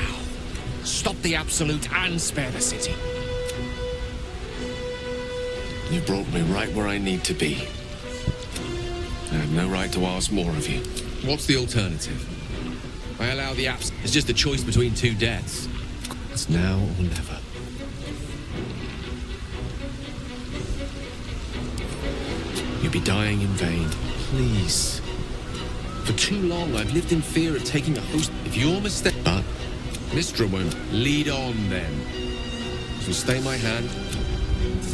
now. Stop the Absolute and spare the city. You brought me right where I need to be. I have no right to ask more of you. What's the alternative? I allow the apps. It's just a choice between two deaths. It's now or never. You'll be dying in vain. Please. For too long, I've lived in fear of taking a host. If you're mistaken, But Mistra won't. Lead on, then. So stay my hand.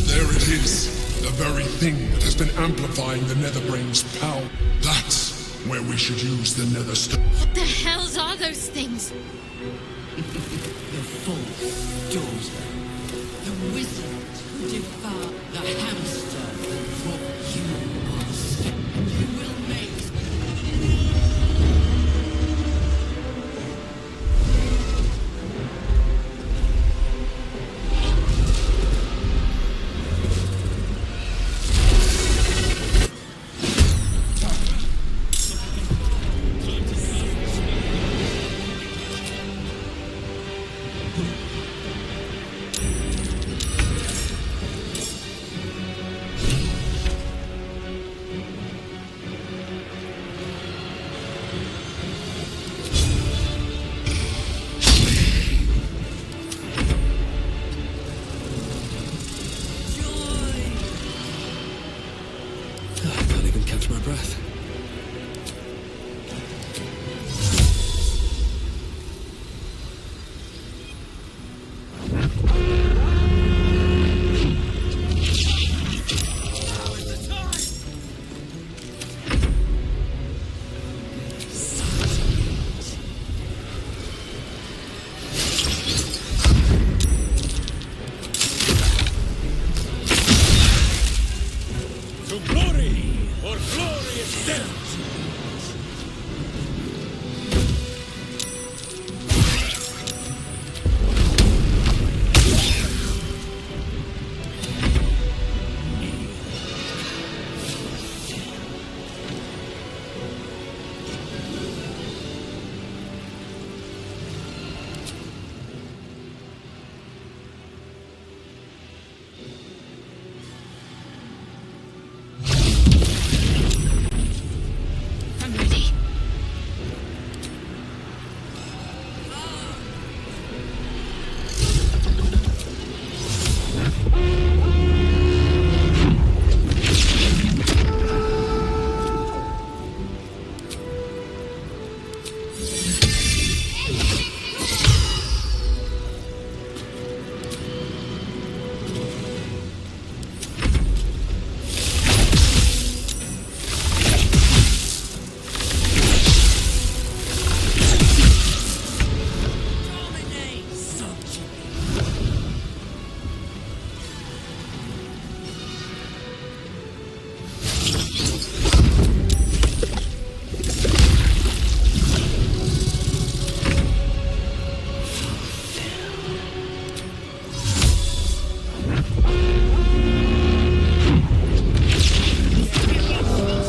There it is. The very thing that has been amplifying the Netherbrain's power. That's where we should use the Netherstone. What the hells are those things? The false daughter. The wizard who devoured the hamster for you ask. You will make I can't even catch my breath. To glory or glorious death! I'm ready.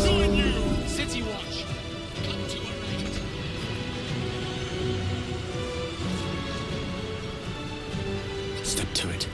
Join you! City Watch! Come to your aid. step to it.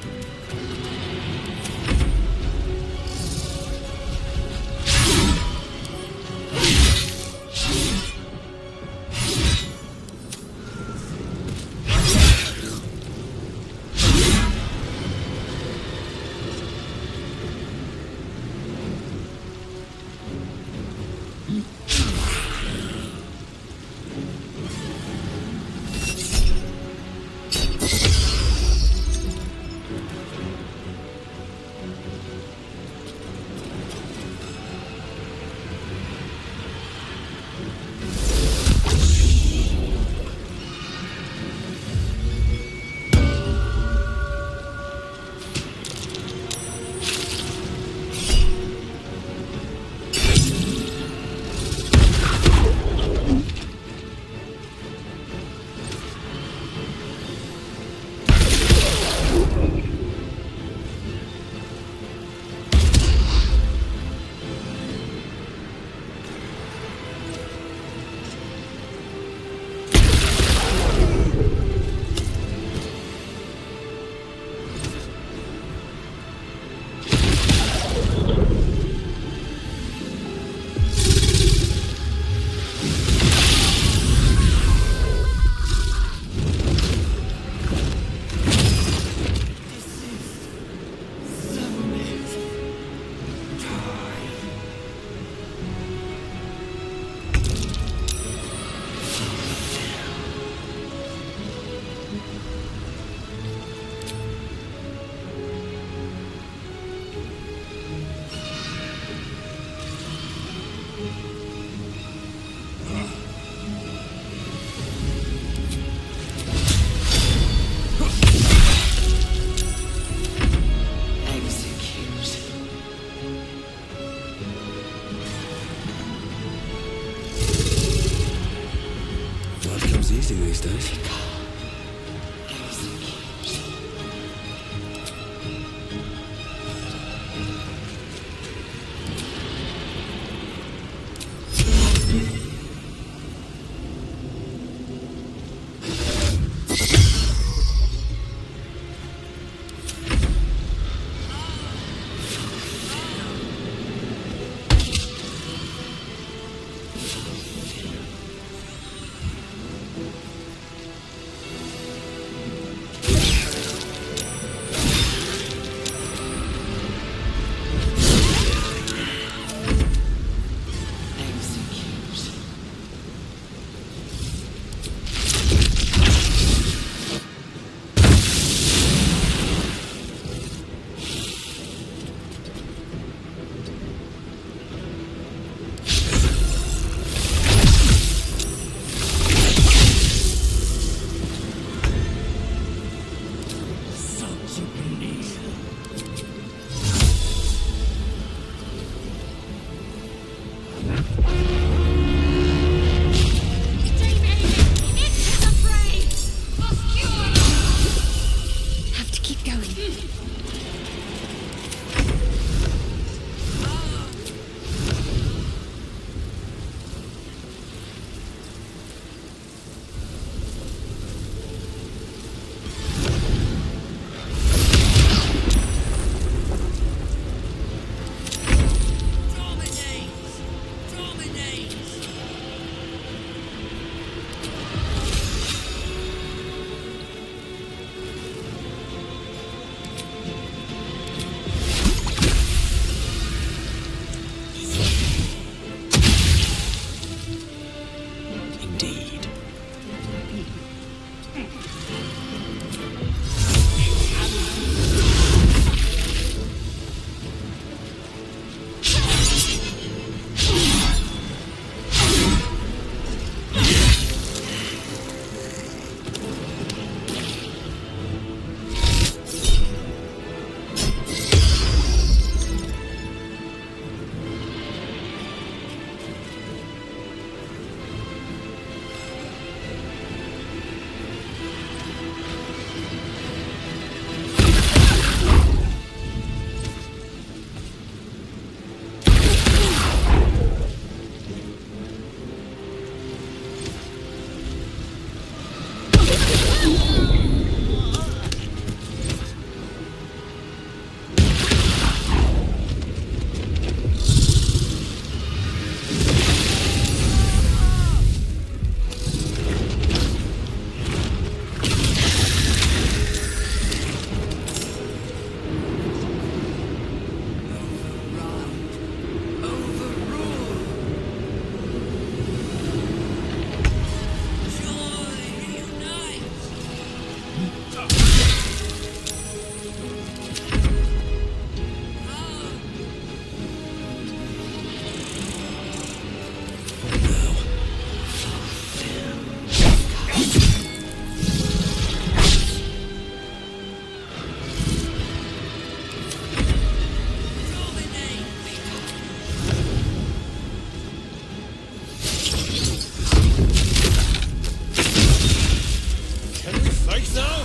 right now?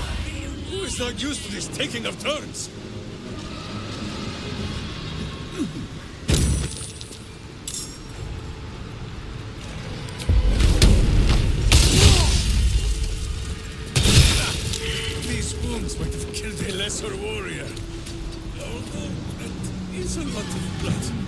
Who is not used to this taking of turns? These wounds might have killed a lesser warrior. Although that is a lot of blood.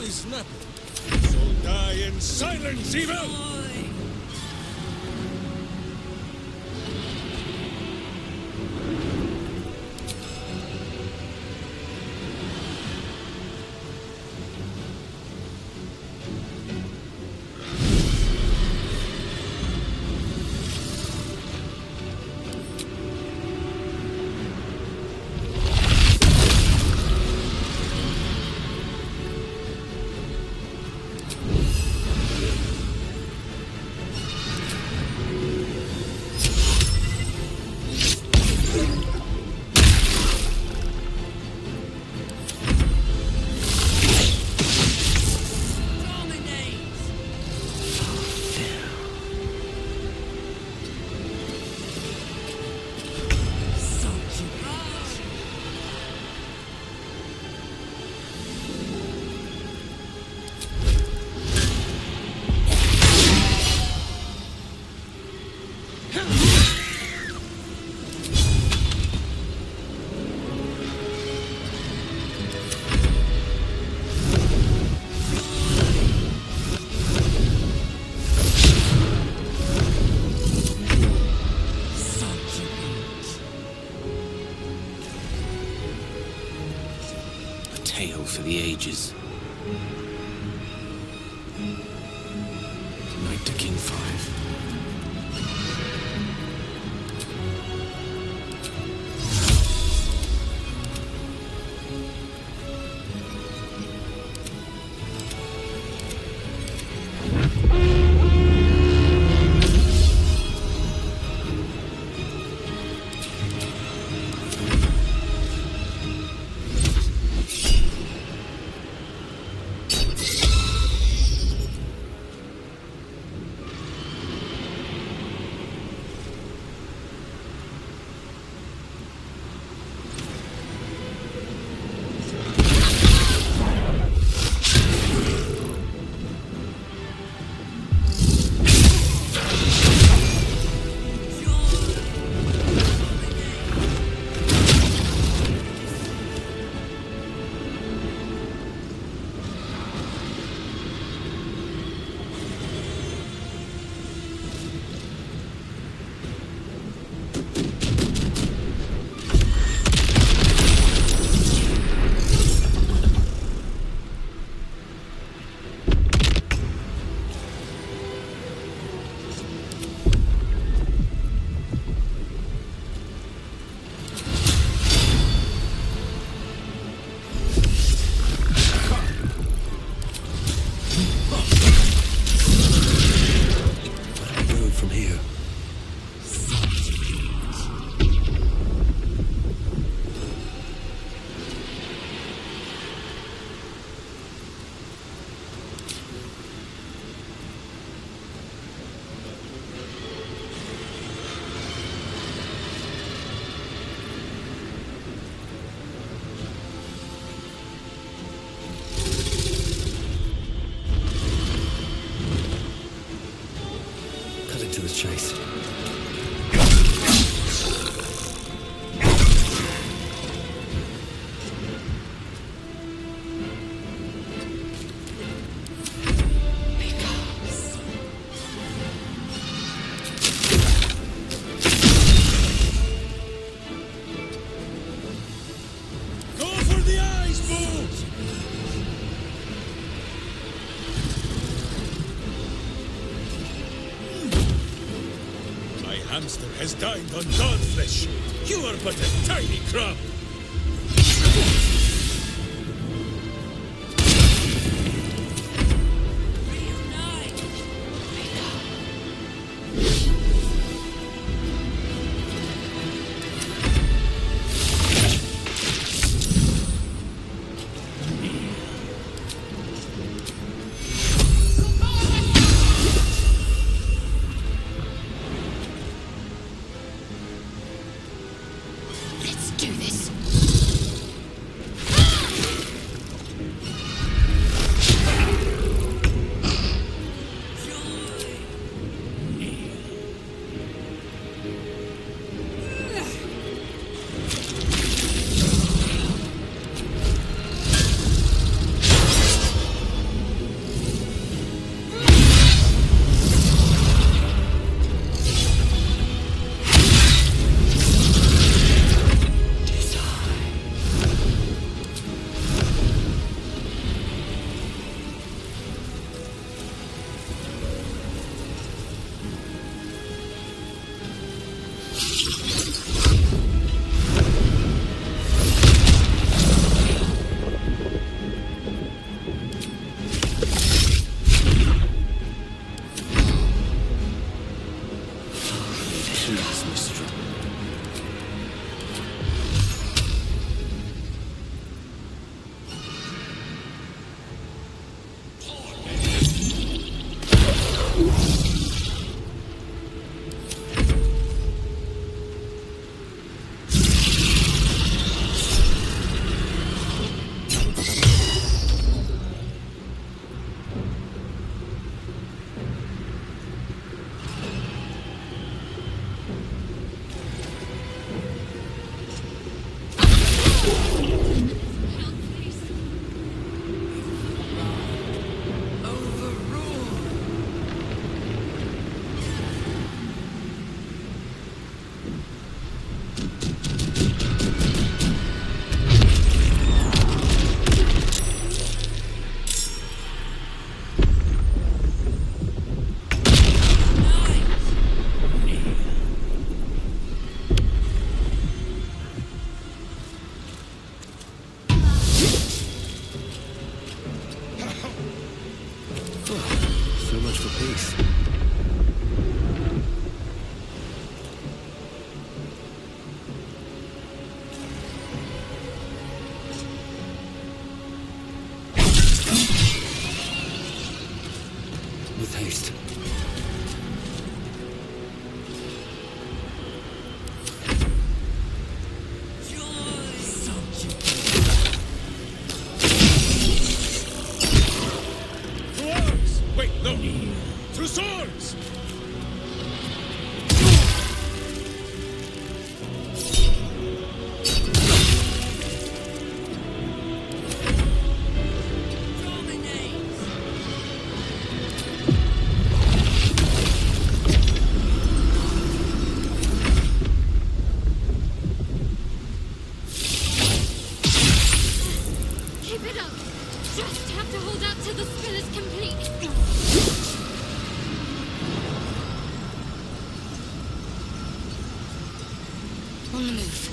is nothing. So die in silence, evil! Tale for the ages. Knight to King 5. To his chase. Go for the eyes, Boo! Hamster has dined on dog flesh. You are but a tiny crumb. Let's do this. So much for peace. With haste. To arms! Wait, no! To swords! Keep it up. Just have to hold out till the spell is complete. On the move.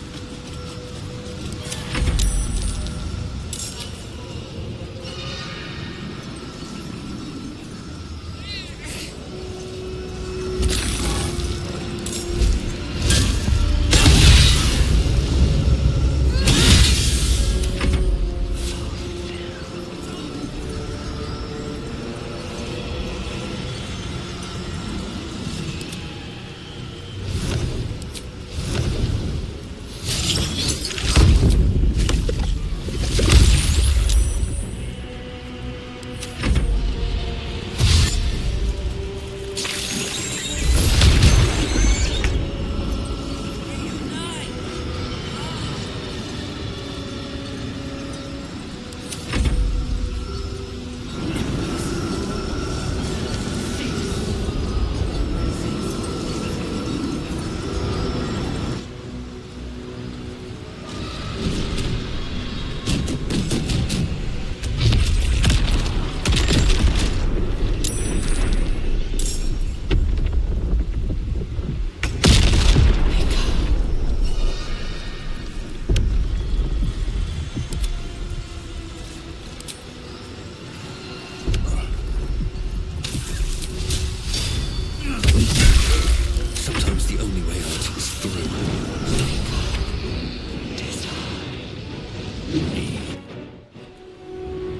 Sometimes the only way out is through.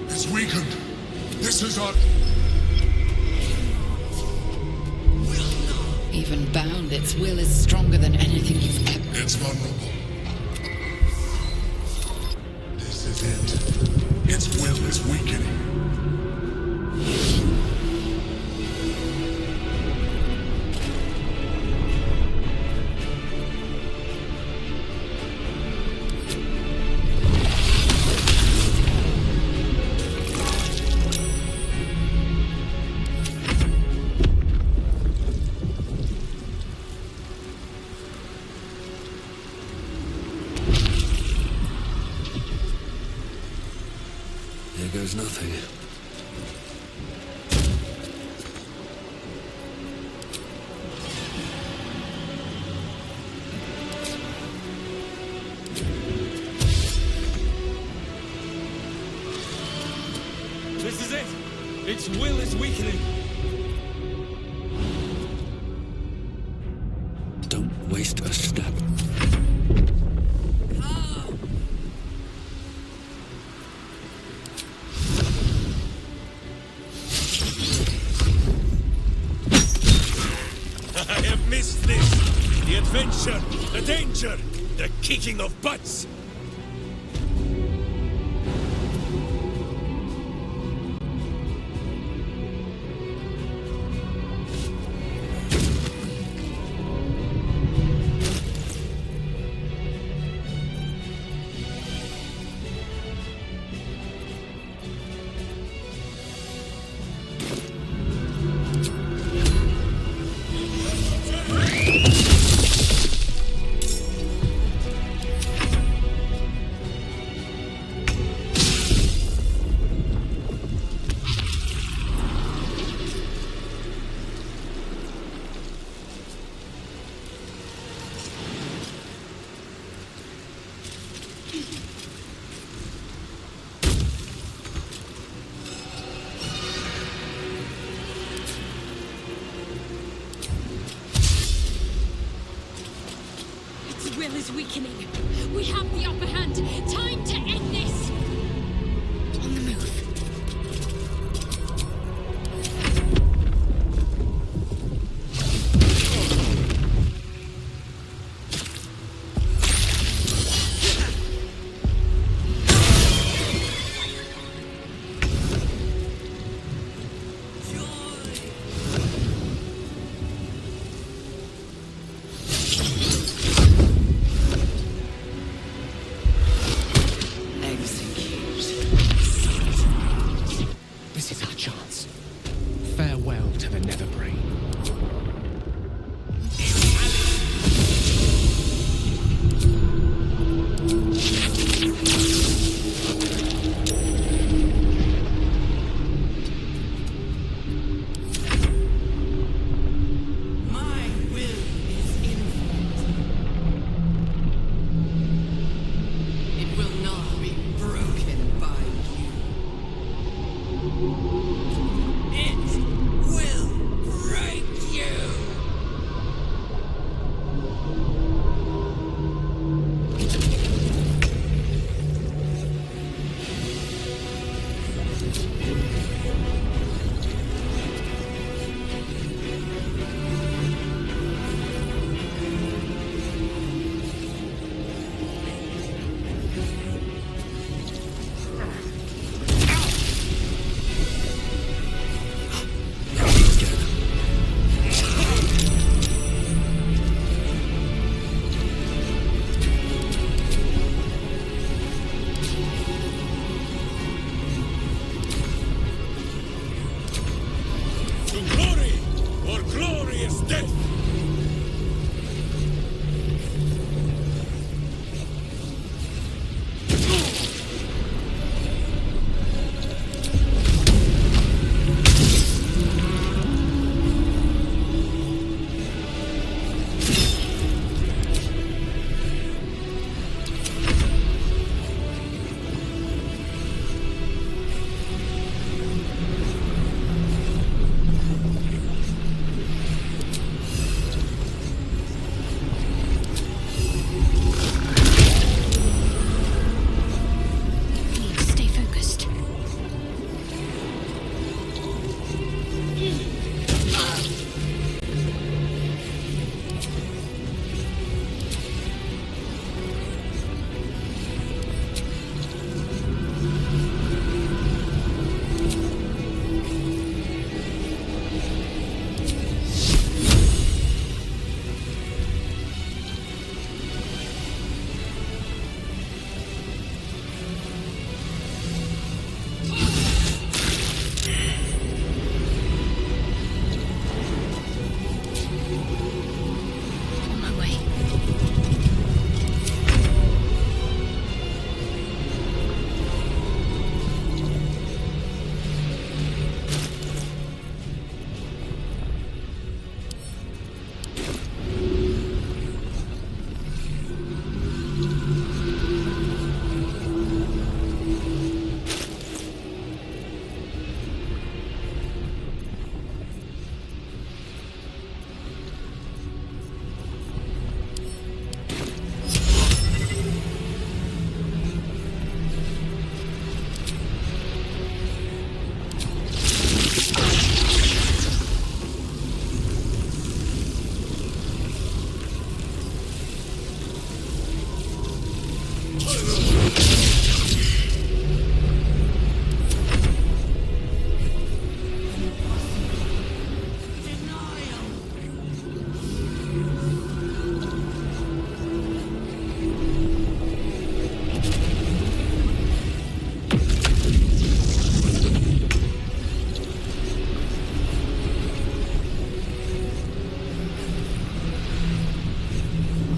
It's weakened. This is our... Even bound, its will is stronger than anything you've ever... It's vulnerable. This is it. Its will is weakening. There goes nothing. This is it! Its will is weakening! Don't waste a step. I have missed this! The adventure, the danger, the kicking of butts! is weakening. We have the upper hand. Time to end this. On the move. This is our chance. Farewell to the nether brain. My will is infinite. It will not be broken by you. It will break you! To glory, or glorious death! Need to stay focused. On my way.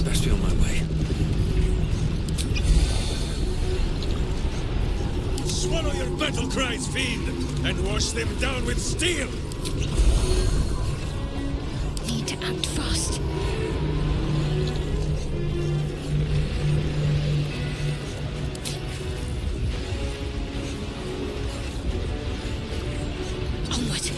Best be on my way. Swallow your battle cries, fiend, and wash them down with steel! Need to act fast. Onward.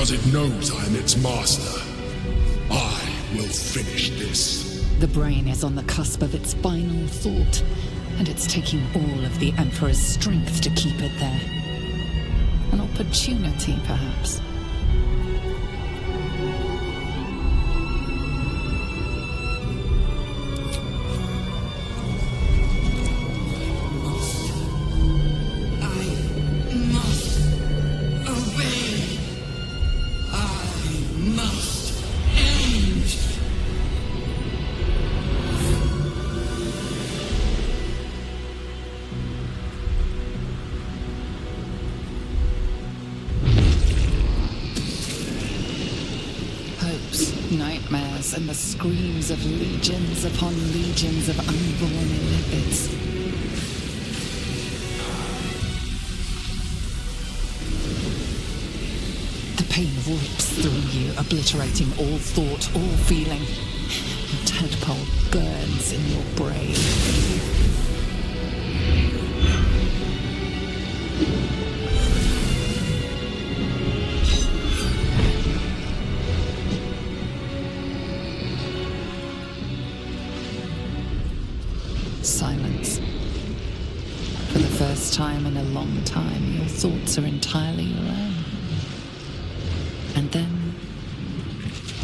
because it knows I am its master. I will finish this. The brain is on the cusp of its final thought, and it's taking all of the Emperor's strength to keep it there. An opportunity, perhaps. Nightmares and the screams of legions upon legions of unborn lipids. The pain rips through you, obliterating all thought, all feeling. Your tadpole burns in your brain. Silence. For the first time in a long time, your thoughts are entirely your own. And then,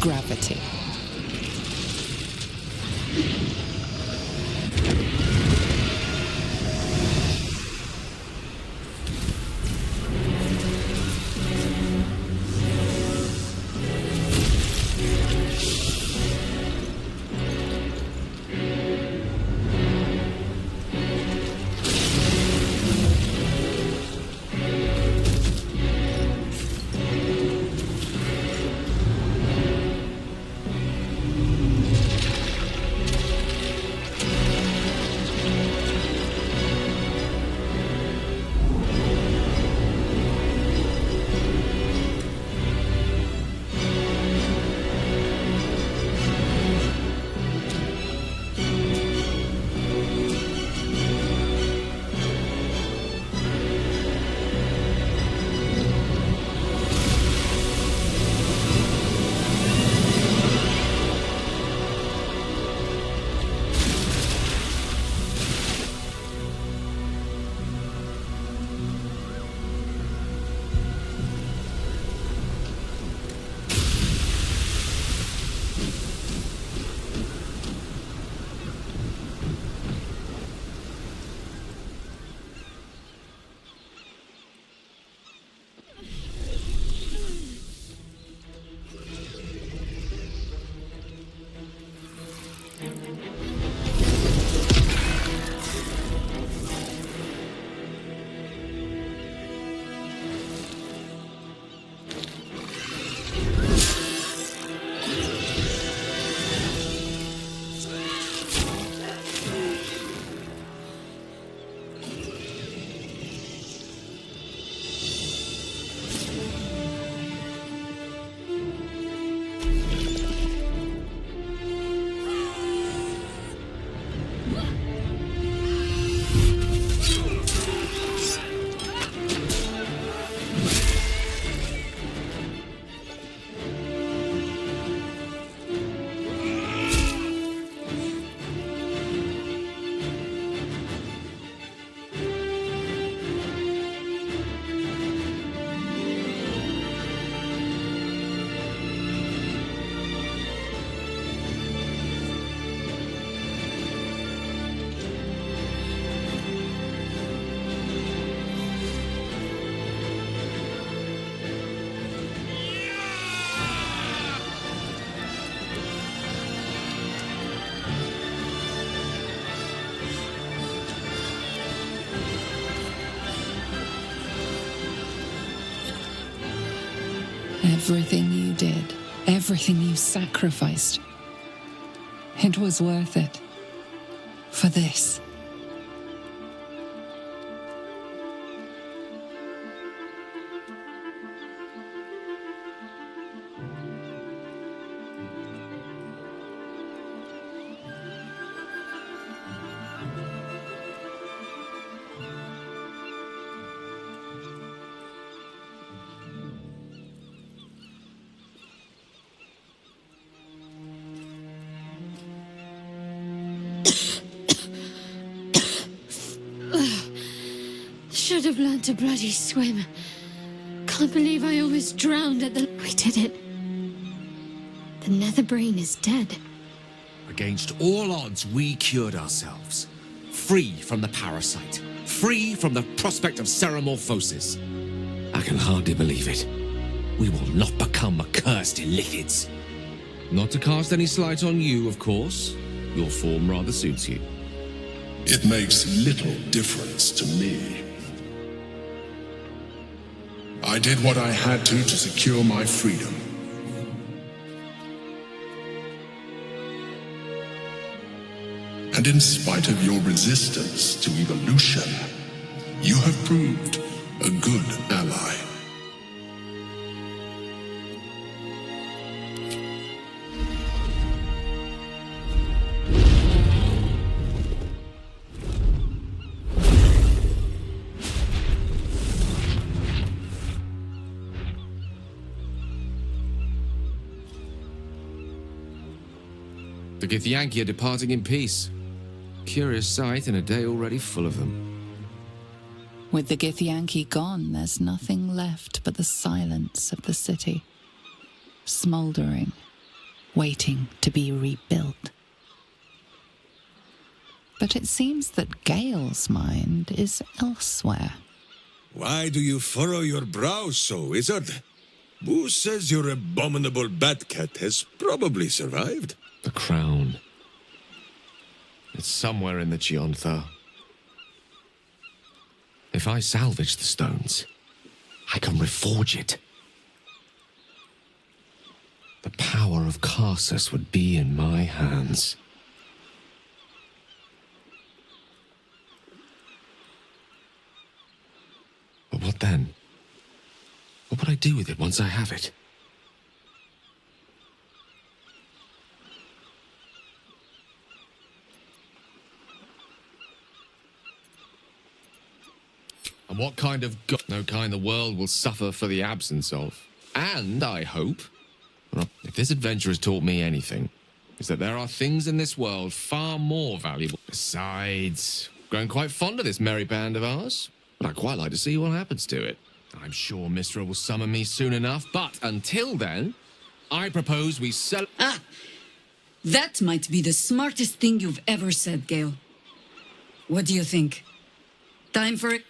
gravity. Everything you did, everything you sacrificed, it was worth it. For this. should have learned to bloody swim. Can't believe I almost drowned at the... We did it. The Netherbrain is dead. Against all odds, we cured ourselves. Free from the parasite. Free from the prospect of ceramorphosis. I can hardly believe it. We will not become accursed illithids. Not to cast any slight on you, of course. Your form rather suits you. It makes little difference to me. I did what I had to secure my freedom. And in spite of your resistance to evolution, you have proved a good ally. The Githyanki are departing in peace. Curious sight in a day already full of them. With the Githyanki gone, there's nothing left but the silence of the city, smouldering, waiting to be rebuilt. But it seems that Gale's mind is elsewhere. Why do you furrow your brow so, wizard? Boo says your abominable bat-cat has probably survived. The crown. It's somewhere in the Giontha. If I salvage the stones, I can reforge it. The power of Karsus would be in my hands. But what then? What would I do with it once I have it? And what kind of no kind the world will suffer for the absence of. And I hope, well, if this adventure has taught me anything, is that there are things in this world far more valuable. Besides, growing quite fond of this merry band of ours, but I'd quite like to see what happens to it. I'm sure Mistra will summon me soon enough, but until then, I propose we sell... Ah! That might be the smartest thing you've ever said, Gale. What do you think? Time for it?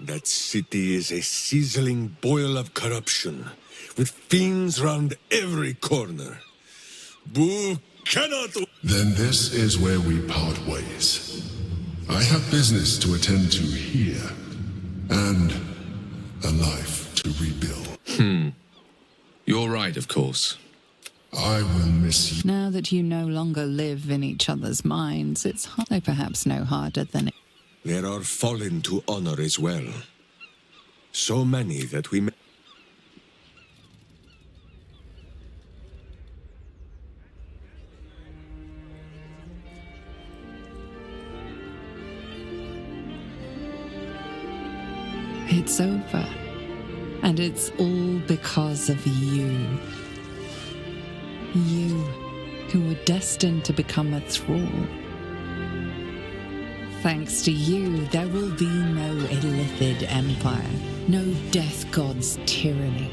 That city is a sizzling boil of corruption, with fiends round every corner. Boo cannot... Then this is where we part ways. I have business to attend to here, and a life to rebuild. You're right, of course. I will miss you. Now that you no longer live in each other's minds, it's though perhaps no harder than it. There are fallen to honor as well. So many that we may... It's over. And it's all because of you. You, who were destined to become a thrall. Thanks to you, there will be no illithid empire, no death god's tyranny.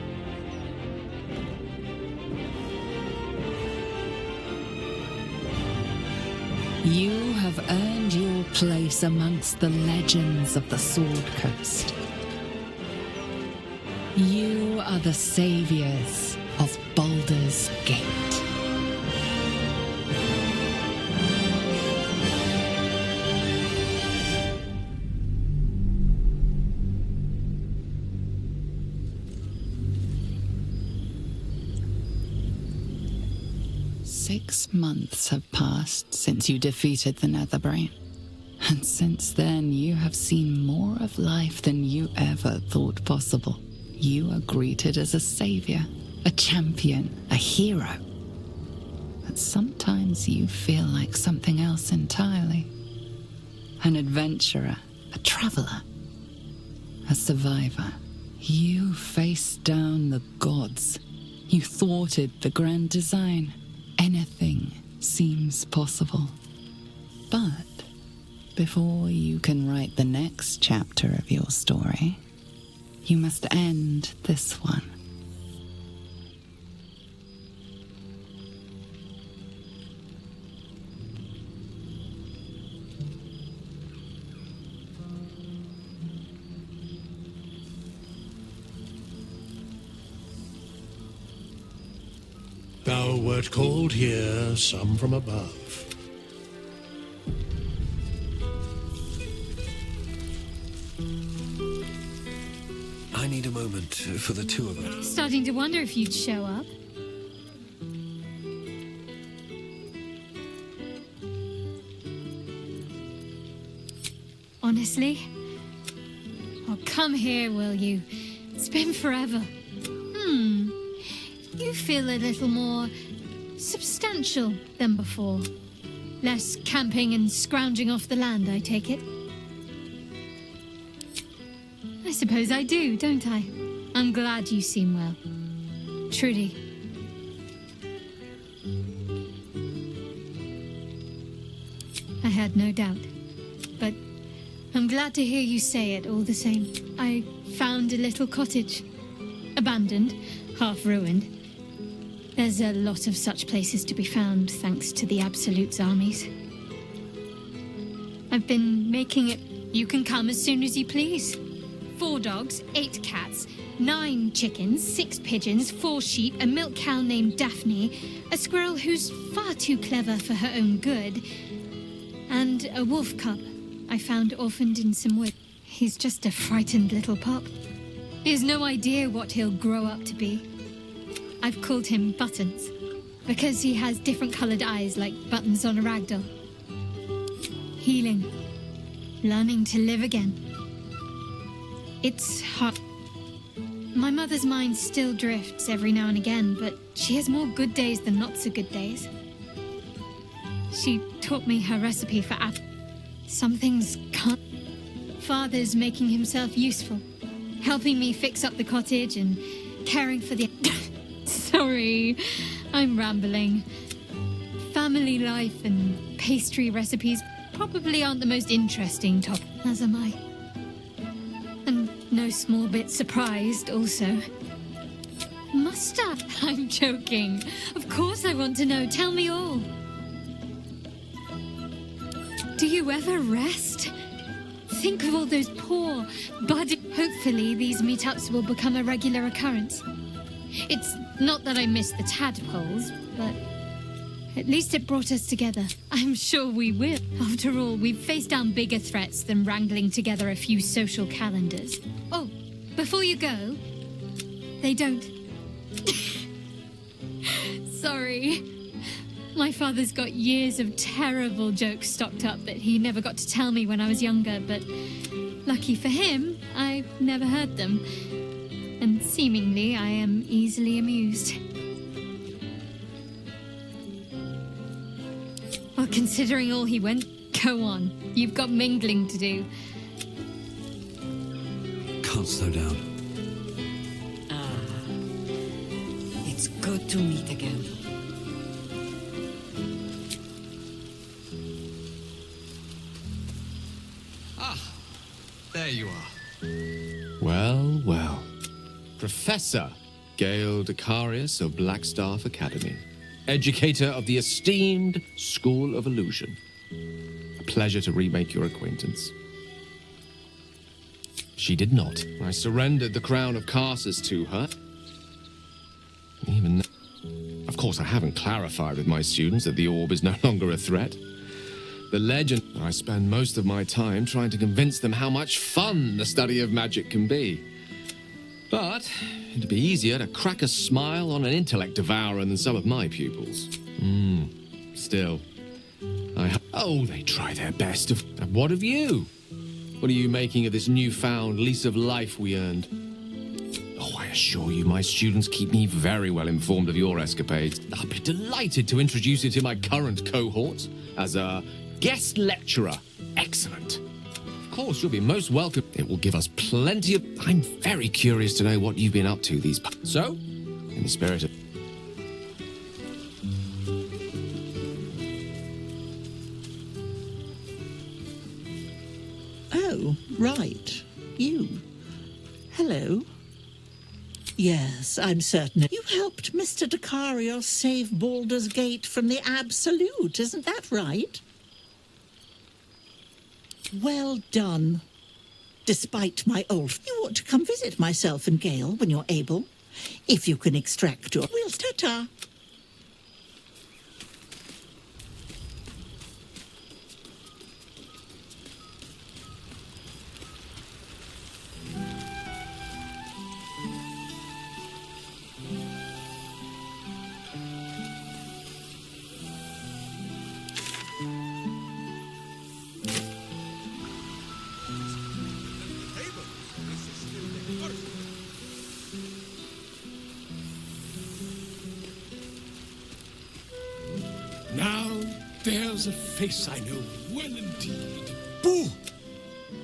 You have earned your place amongst the legends of the Sword Coast. You are the saviors of Baldur's Gate. Six months have passed since you defeated the Netherbrain. And since then, you have seen more of life than you ever thought possible. You are greeted as a savior, a champion, a hero. But sometimes you feel like something else entirely. An adventurer, a traveler, a survivor. You faced down the gods. You thwarted the grand design. Anything seems possible. But before you can write the next chapter of your story, you must end this one. Thou wert called here, some from above. I need a moment for the two of us. Starting to wonder if you'd show up. Honestly? Oh, come here, will you? It's been forever. You feel a little more substantial than before. Less camping and scrounging off the land, I take it. I suppose I do, don't I? I'm glad you seem well. Trudy. I had no doubt. But I'm glad to hear you say it all the same. I found a little cottage. Abandoned, half ruined. There's a lot of such places to be found, thanks to the Absolute's armies. I've been making it. You can come as soon as you please. 4 dogs, 8 cats, 9 chickens, 6 pigeons, 4 sheep, a milk cow named Daphne, a squirrel who's far too clever for her own good, and a wolf cub I found orphaned in some wood. He's just a frightened little pup. He has no idea what he'll grow up to be. I've called him Buttons, because he has different coloured eyes like buttons on a ragdoll. Healing. Learning to live again. It's hard. My mother's mind still drifts every now and again, but she has more good days than not so good days. She taught me her recipe for Some things can't. Father's making himself useful, helping me fix up the cottage and caring for the... Sorry, I'm rambling. Family life and pastry recipes probably aren't the most interesting topic, as am I. And no small bit surprised, also. Must I? I'm joking. Of course I want to know. Tell me all. Do you ever rest? Think of all those poor, budding... Hopefully these meetups will become a regular occurrence. It's not that I miss the tadpoles, but at least it brought us together. I'm sure we will. After all, we've faced down bigger threats than wrangling together a few social calendars. Oh, before you go, they don't... Sorry. My father's got years of terrible jokes stocked up that he never got to tell me when I was younger, but lucky for him, I've never heard them. And seemingly, I am easily amused. Well, considering all he went, go on. You've got mingling to do. Can't slow down. It's good to meet again. There you are. Well, well. Professor Gale Decarius of Blackstaff Academy. Educator of the esteemed School of Illusion. A pleasure to remake your acquaintance. She did not. I surrendered the crown of Carsus to her. Even though... Of course, I haven't clarified with my students that the orb is no longer a threat. The legend... I spend most of my time trying to convince them how much fun the study of magic can be. But it'd be easier to crack a smile on an intellect devourer than some of my pupils. Still, Oh, they try their best. And what of you? What are you making of this newfound lease of life we earned? Oh, I assure you, my students keep me very well informed of your escapades. I'll be delighted to introduce you to my current cohort as a guest lecturer. Excellent. Of course, you'll be most welcome. It will give us plenty of... I'm very curious to know what you've been up to these... So, in the spirit of... Oh, right. You. Hello. Yes, I'm certain. You helped Mr. Dacarios save Baldur's Gate from the Absolute, isn't that right? Well done. Despite my old... You ought to come visit myself and Gale when you're able. If you can extract your... We'll ta-ta. Now there's a face I know well indeed. Boo!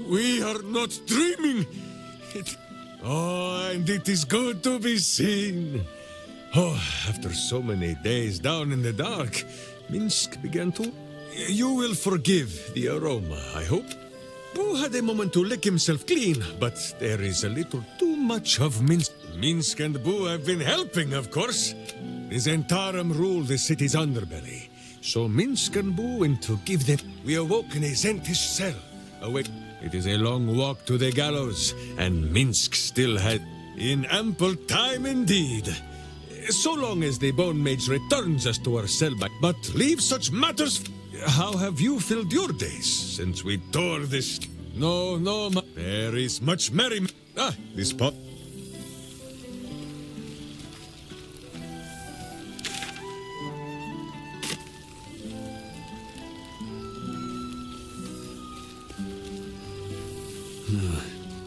We are not dreaming. Oh, and it is good to be seen. Oh, after so many days down in the dark, Minsk began to... You will forgive the aroma, I hope. Boo had a moment to lick himself clean, but there is a little too much of Minsk. Minsk and Boo have been helping, of course. The Zentarum rule the city's underbelly. So Minsk and Boo went to give them... We awoke in a Zentish cell. Awake. It is a long walk to the gallows, and Minsk still had... In ample time indeed. So long as the Bone Mage returns us to our cell back. But leave such matters... How have you filled your days since we tore this... No, there is much merriment. Ah, this pot...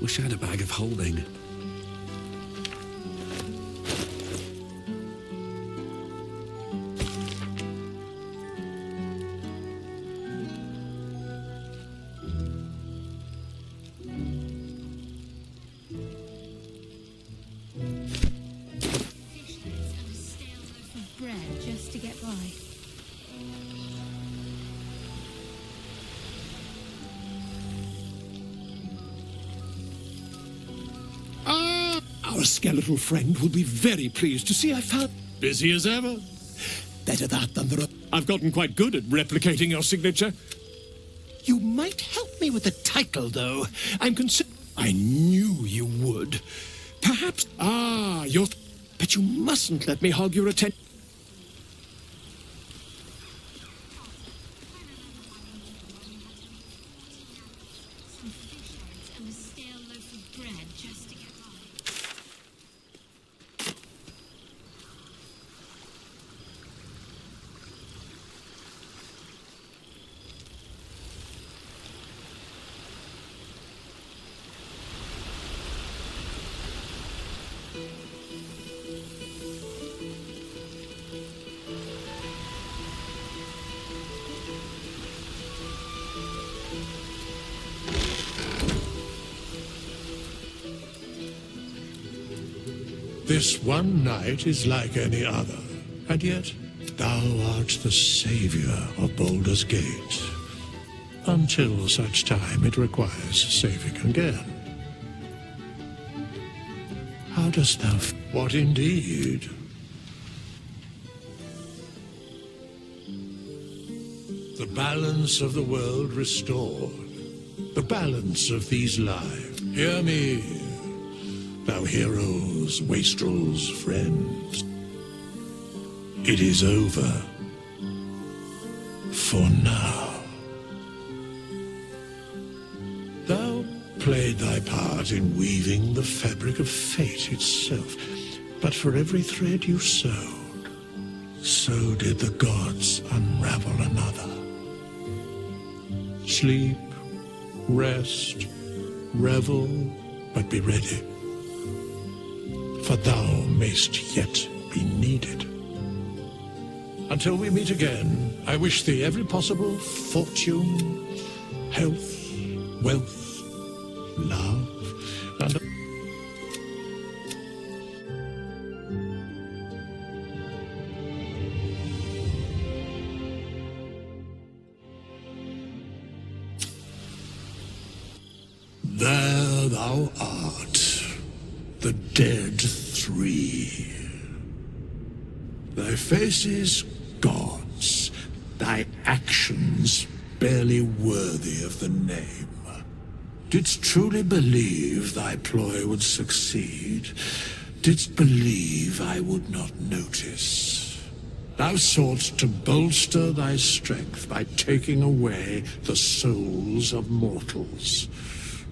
Wish I had a bag of holding. Bread just to get by. Our skeletal friend will be very pleased to see I found... Busy as ever. Better that than the... I've gotten quite good at replicating your signature. You might help me with the title, though. I knew you would. Perhaps... you're... But you mustn't let me hog your attention. And a stale loaf of bread just to get by. This one night is like any other, and yet thou art the savior of Baldur's Gate. Until such time it requires saving again. How dost thou... What indeed? The balance of the world restored. The balance of these lives. Hear me, thou heroes, wastrels, friends. It is over. For now. Thou played thy part in weaving the fabric of fate itself, but for every thread you sewed, so did the gods unravel another. Sleep, rest, revel, but be ready, for thou mayst yet be needed. Until we meet again, I wish thee every possible fortune, health, wealth, love, and there thou art, the dead three. Thy faces gods, thy actions barely worthy of the name. Didst truly believe thy ploy would succeed? Didst believe I would not notice? Thou soughtst to bolster thy strength by taking away the souls of mortals.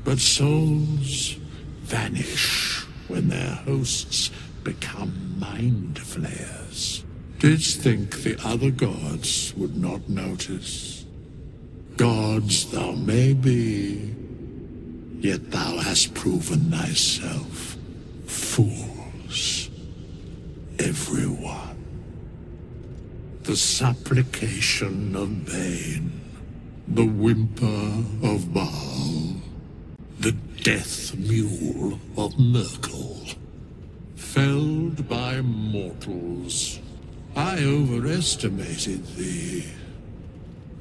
But souls vanish when their hosts become mind flayers. Didst think the other gods would not notice? Gods thou may be, yet thou hast proven thyself fools, everyone. The supplication of vain, the whimper of Baal, the death mule of Merkel. Felled by mortals, I overestimated thee.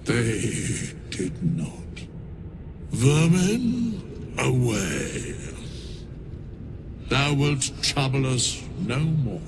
They did not. Vermin, away. Thou wilt trouble us no more.